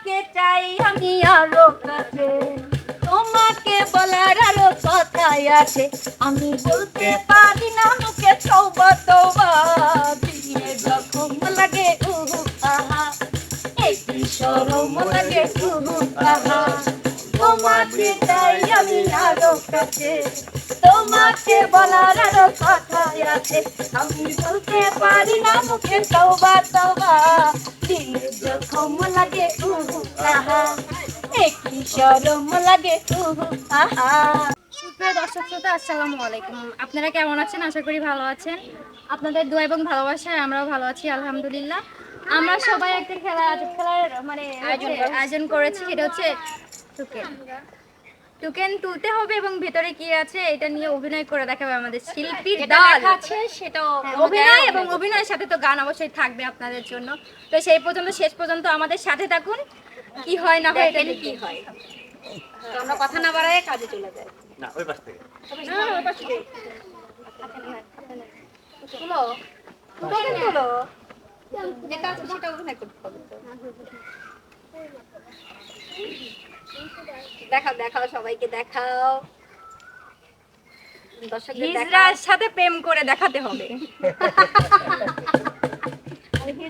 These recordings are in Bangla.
তোমাকে চাই আমি আরো কাছে, তোমাকে বলার আরো কথাই আছে, আমি বলতে পারি না মুখে তওবা তওবা, দিলে যখন লাগে আহা, একটু শরম লাগে আহা, তোমাকে চাই আমি আরো কাছে, তোমাকে বলার আরো কথাই আছে, আমি বলতে পারি না মুখে তওবা তওবা, দিলে যখন লাগে আহা, একটু শরম লাগে আহা। সুপ্রিয় দর্শক শ্রোতা, আসসালামু আলাইকুম। আপনারা কেমন আছেন? আশা করি ভালো আছেন। আপনাদের দোয়া এবং ভালোবাসায় আমরাও ভালো আছি, আলহামদুলিল্লাহ। আমরা সবাই একটা খেলার মানে আয়োজন করেছি, সেটা হচ্ছে টুকেন। টুকেন তুলতে হবে এবং ভেতরে কি আছে এটা নিয়ে অভিনয় করে দেখাবে আমাদের শিল্পীর দল আছে, সেটাও অভিনয় এবং অভিনয়ের সাথে তো গান অবশ্যই থাকবে আপনাদের জন্য। তো সেই পর্যন্ত শেষ পর্যন্ত আমাদের সাথে থাকুন, কি হয় না হয় এটা কি হয়। তো আমরা কথা না বাড়ায় কাজে চলে যাই। না ওই পাশ থেকে তুলো তুলো যেটা আছে সেটা অভিনয় করতে হবে তো। দেখাও দেখাও, সবাইকে দেখাও, দর্শকদের দেখাও। হিজড়ার সাথে প্রেম করে দেখাতে হবে।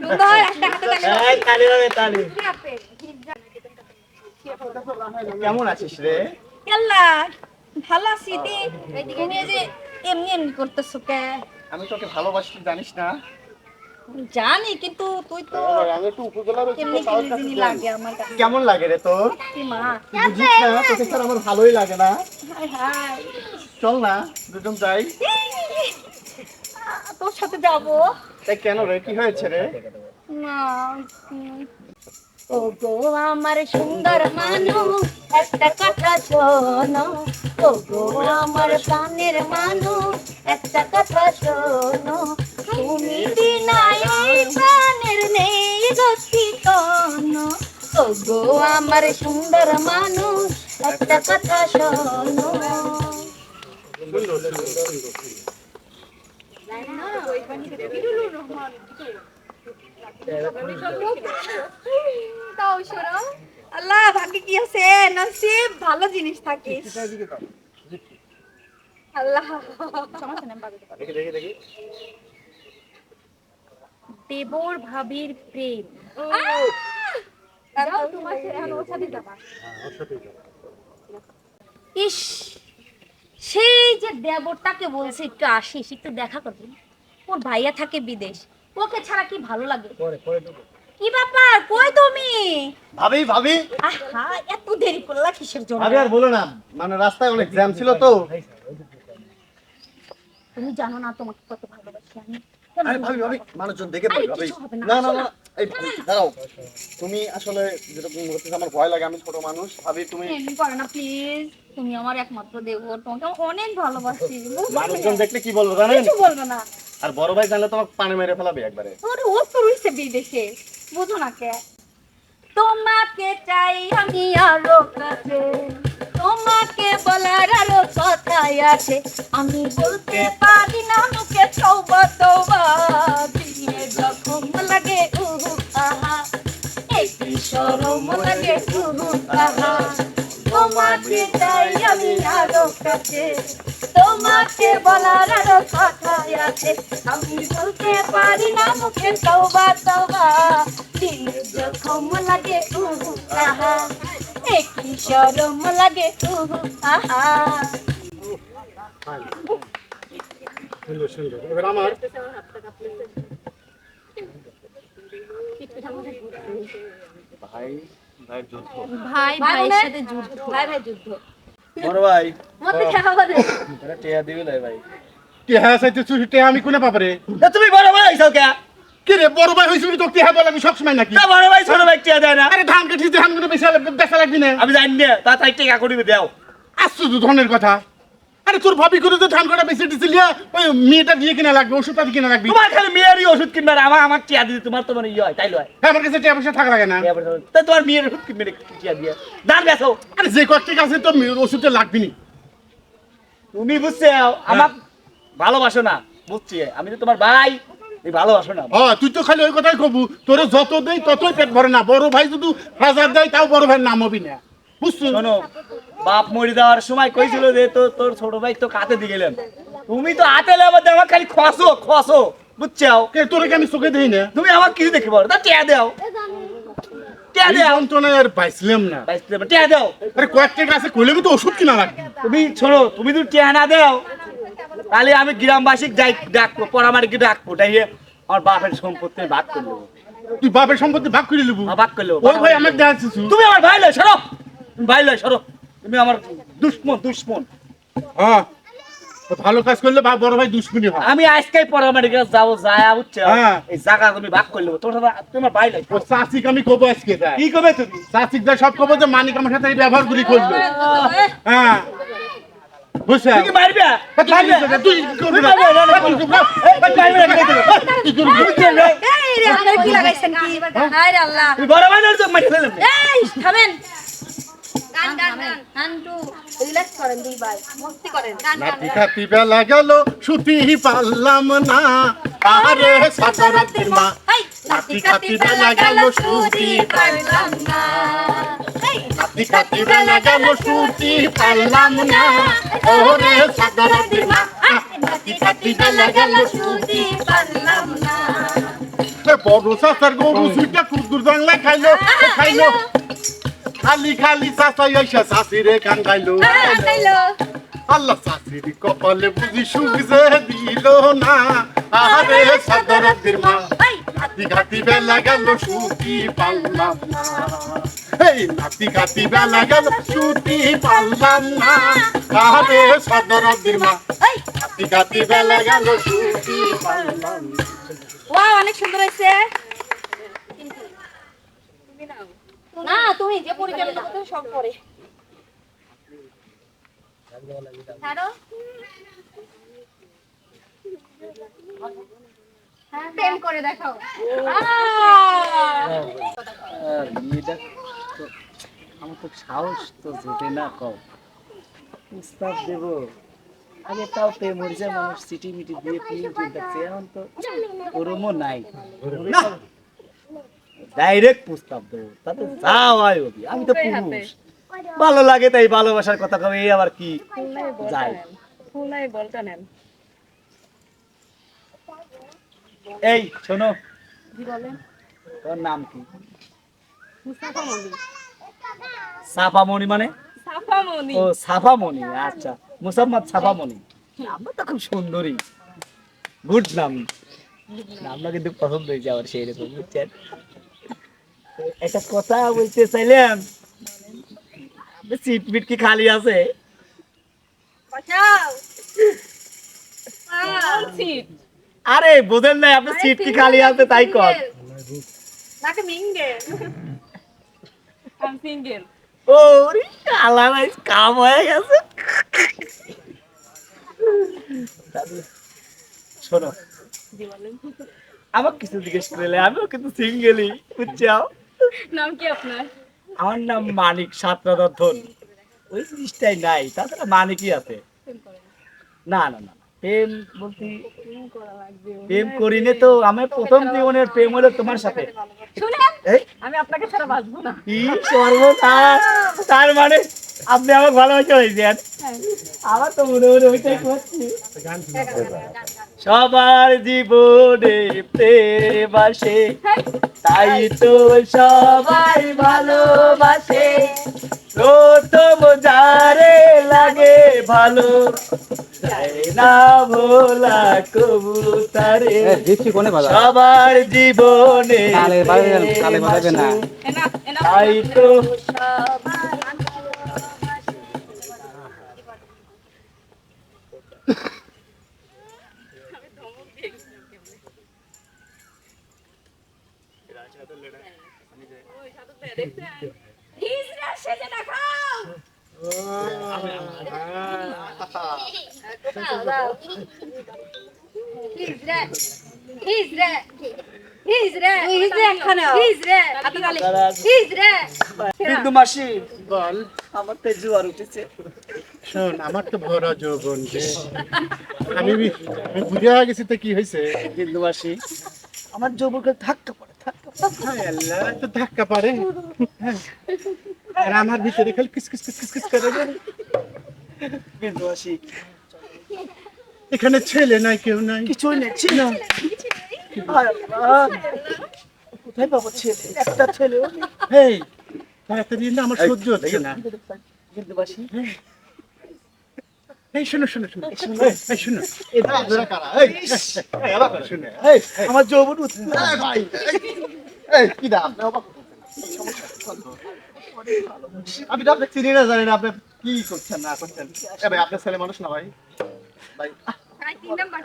সুন্দর একটা হাতে দেখাও। এই তালি হবে তালি। কেমন আছিস রে? আল্লাহ ভালো আছি দি। তুমি এই যে এমনি এমনি করতেছো কে? আমি তোকে ভালোবাসি জানিস না? জানি, কিন্তু তুই তো আমি একটু উপজেলা রয়েছি কেমনি কেমনি লাগে আমার কাছে। কেমন লাগে রে তোর? কি মা, তুই বুঝিস না তোকে স্যার আমার ভালোই লাগে না। হাই হাই, চল না দুজন যাই। তোর সাথে যাবো তাই কেন রে, কি হয়েছে রে? না। ও গো আমার সুন্দর মানুষ, একটা কথা শোনো, ও গো আমার প্রাণের মানুষ, একটা কথা শোনো, তুমি বিনা এই প্রাণের নেই গতি কোনো, ও গো আমার সুন্দর মানুষ, একটা কথা শোনো। তাও শোনো, আল্লাহ ভাগ্যে কি আছে, নসিব ভালো জিনিস থাকিস। আল্লাহ দেখি দেখি দেখি। দেবর ভাবির প্রেম। যাও, তোমার ছেলে এখন ওর সাথে যাবা। ইস, সেই যে দেবরটাকে বলছে একটু আসিস, একটু দেখা করবি, ওর ভাইয়া থাকে বিদেশ, ওকে ছাড়া কি ভালো লাগে? কি ব্যাপার, কই তুমি? ভাবি ভাবি আহা, এত দেরি করলা কিসের জন্য? ভাবি আর বলো না, মানে রাস্তায় অনেক জ্যাম ছিল তো। তুমি জানো না তোমাকে কত ভালোবাসি আমি। আরে ভাবি ভাবি মানুষজন দেখে আরে পড়বে ভাবি। কিছু হবে না, না না আসো না, এই ভাবি দাঁড়াও। তুমি আসলে যেরকম বলছিস আমার ভয় লাগে, আমি ছোট মানুষ। ভাবি তুমি এমনি করো না প্লিজ, তুমি আমার একমাত্র দেবর, তোমাকে আমি অনেক ভালোবাসি। মানুষজন দেখলে কি বলবো জানেন? কিছু বলবে না। আর বড় ভাই জানলে তোমাকে পানি মেরে ফেলাবে একবারে। ওরে ও তো রইছে বিদেশে, বুঝো না কে? তোমাকে চাই আমি আরো কাছে, তোমাকে বলার আরো কথাই আছে, আমি বলতে পারি না মুখে তওবা তওবা, দিলে যখন লাগে আহা, একটু শরম লাগে আহা, তোমাকে চাই আমি আরো কাছে, তোমাকে বলার আরো কথাই আছে, আমি বলতে পারি না মুখে তওবা তওবা, দিলে যখন লাগে আহা, একটু শরম লাগে আহা। সুন্দর সুন্দর। এবার আমার ভাই ভাই যুদ্ধ। ভাই ভাইয়ের সাথে যুদ্ধ। ভাই ভাই যুদ্ধ। বড় ভাই মতে খেলা হবে। এটা টিয়া দিবি না ভাই। টিহা চাইতে চুরিতে আমি কোনে পাবরে? তুমি বড় ভাই হইছো কে? কি রে বড় ভাই হইছিস তো টিহা বলে আমি সবসময় নাকি? তা বড় ভাই ছোট ভাই টিয়া দেয় না? আরে ধান কেটে ধান কেটে বেচা লাগবি না? আমি জানি না, তা তাই টিকা করিবে দাও। আশ্চর্য ধরনের কথা। আরে তোর ভাবি করে যে ধান কাটা বেশি দিছিলি, ওই মেয়েটা দিয়ে কিনা লাগবে, ওষুধ পাতি কিনা লাগবে। তোমার খালি মেয়েরই ওষুধ কিনবে, আর আমার টিয়া দিদি তোমার তো মানে ইয়ে হয় তাই লয়। হ্যাঁ, আমার কাছে টাকা পয়সা থাকা লাগে না। তা তোমার মেয়ের ওষুধ কিনবে টিয়া দিয়ে দান বেছো। আরে যে কয়েকটি আছে তো ওষুধটা লাগবি না। তুমি বুঝছো আমার ভালোবাসো না, বুঝছি। আমি তো তোমার ভাই, এই ভালোবাসো না তুই তো খালি ওই কথাই কবু, তোর যত দেই ততই পেট ভরে না। বড় ভাই যদি 1000 দেয় তাও বড় ভাইয়ের নাম হবি না, বুঝছো? শোনো, বাপ মরে যাওয়ার সময় কইছিল যে তোর ছোট ভাই তো কাতে দিয়ে গেলেন, তুমি তো হাতে লেবার দিয়ে আমার খালি খসো বুঝছো? তোরে আমি চোখে দেই না, তুমি আমার কিছু দেখতে পারো তা টিয়া দাও, টিয়া এই দাও, যন্ত্রণায় আর পাইছিলাম না। টিয়া দাও। আরে কয়েক টাকা আছে কইলে তো ওষুধ কিনা লাগবে। তুমি শোনো, তুমি যদি টিয়া না দাও তাহলে আমি গ্রামবাসী যাই ডাকবো, পরামারিকে ডাকবো, ডাইয়ে আমার বাপের সম্পত্তি ভাগ করে দেবো। তুই বাপের সম্পত্তি ভাগ করে নিবি? ভাগ করে দেবো। ওই ভাই আমাকে দেখাচ্ছিস। তুমি আমার ভাই লয় সরো, তুমি ভাই লয় সরো, তুমি আমার দুশ্মন। হ্যাঁ, ভালো কাজ করলে বড় ভাই দুশ্মনী হয়। আমি আজকেই পরামারিকে যাবো, যায় বুঝছো? হ্যাঁ। এই জায়গা তুমি ভাগ করে দেবো, তোমার ভাই লয়। ও চাচিক আমি কব আজকে তাই। কি করবে তুমি? চাচিক যা সব কব যে মানিক আমার সাথে এই ব্যবহার করি করলো। হ্যাঁ, বুঝছ? তুই কি মারবে? তুই কি করবি না? তুই করবি না? এই রে আপনারা কি লাগাইছেন কি? হায় রে আল্লাহ। তুই বড় ভাই লয় চোখ মারি ফেললাম। এই থামেন। গান হান্টু রিল্যাক্স করেন দুই ভাই, মস্তি করেন। নাতি খাতি বেলা গেল ছুটি পারলাম না, আরে সাদরাতের মা। হাই নাতি খাতি বেলা গেল ছুটি পারলাম না, নাতি খাতি বেলা গেল ছুটি পারলাম না, ওরে সাদরাতের মা। নাতি খাতি বেলা গেল ছুটি পারলাম না। বড় চাচার গরু সুইটা কুকুর বাংলা খাইলো খাইলো, খালি খালি চাচা আইসা চাষিরে কান গাইলো। খাইলো আল্লাহ চাষির কপালে বুঝি সুখ যে দিল না, আরে সাদরাতের মা। নাতি খাতি বেলা গেল ছুটি পারলাম না, এই নাতি খাতি বেলা গেল ছুটি পারলাম না, আরে সাদরাতের মা। নাতি খাতি বেলা গেল ছুটি পারলাম না। ওয়াও অনেক সুন্দর হয়েছে। না তুমি যে পরিচালনা করতে সব পরে ছাড়ো। হ্যাঁ, প্রেম করে দেখাও। আমার তো সাহস তো জোটে না, কও প্রস্তাব দেব আগে, তাও পে মরিচা মানুষ সিটি মিটি দিয়ে প্রেম করতেছে, এখন তো ওরমও নাই, ডাইরেক্ট প্রস্তাব দেবো, তাতে যা হয় হবি। আমি তো পুরুষ, ভালো লাগে তাই ভালোবাসার কথা কবে, এই আবার কি যাই। এই শোনো, তোর নাম কি? সাফামণি মানে? ও সাফামণি, আচ্ছা মুসাম্মদ সাফামণি, নামটা তো খুব সুন্দরী, গুড নাম, নামটা কিন্তু পছন্দ হয়েছে আমার সেই রকম, বুঝছেন? একটা কথা বলতে চাইলাম, সিট মিট কি খালি আছে? আরে বোঝেন নাই আপনি, সিট কি খালি আছে তাই কর। নাকে মিঙ্গে ও কালা নাই, কাম হয়ে গেছে। শোনো, আমাকে কিছু জিজ্ঞেস করলে আমিও কিন্তু সিঙ্গেলই, বুঝছো? নাম কি আপনার? আমার নাম মানিক সাতরাধন, ওই জিনিসটাই নাই, তাছাড়া মানিকই আছে। না না না, প্রেম বলতে প্রেম করিনি তো, আমার প্রথম জীবনের প্রেম হলো তোমার সাথে। শুনেন এই আমি আপনাকে ছাড়া বাঁচবো না। কি সর্বনাশ, তার মানে আপনি আমাকে ভালোবাসা হয়েছেন? আমার তো মনে মনে ওইটাই করছি। সবার জীবনে প্রেম আসে, তাই তো সবাই ভালোবাসে, প্রথম যারে লাগে ভালো, যায় না ভোলা কবু তারে, সবার জীবনে প্রেম আসে, তাই তো হিজড়া সেজে দেখাও। হিজড়া হিজড়া হিজড়া হিজড়া একখানা হিজড়া আতকালে হিজড়া কিন্তু মাসি বল, আমার তো জোয়ার উঠেছে, শোন আমার তো ভরা যৌবন রে। আমি বুঝে হয়ে গেছি তো কি হয়েছে। বিন্দুবাসী আমার যৌবনকে ধাক্কা পড়ে ধাক্কা পড়ে। হায় আল্লাহ, তো ধাক্কা পারে। হ্যাঁ। আর আমার ভিতরে খালি kiss kiss kiss kiss kiss করে রে। বিন্দুবাসী এখানে ছেলে নাই, কেউ নাই। কিছুই নেই ছিল হায় আল্লাহ, কোথায় পাবো ছেলে? একটা ছেলেও নেই। এই তাড়াতাড়ি না, আমার সহ্য হচ্ছে না। বিন্দুবাসী এই শোনো শোনো শোনো, এই শোনো, শোনো। এই, আমার যৌবন ভাই কি দাম আমি তো আপনাকে চিনি না, জানি না আপনি কি করছেন না করছেন। এ ভাই, আপনার ছেলে মানুষ না ভাই? ভাই তিন নাম্বার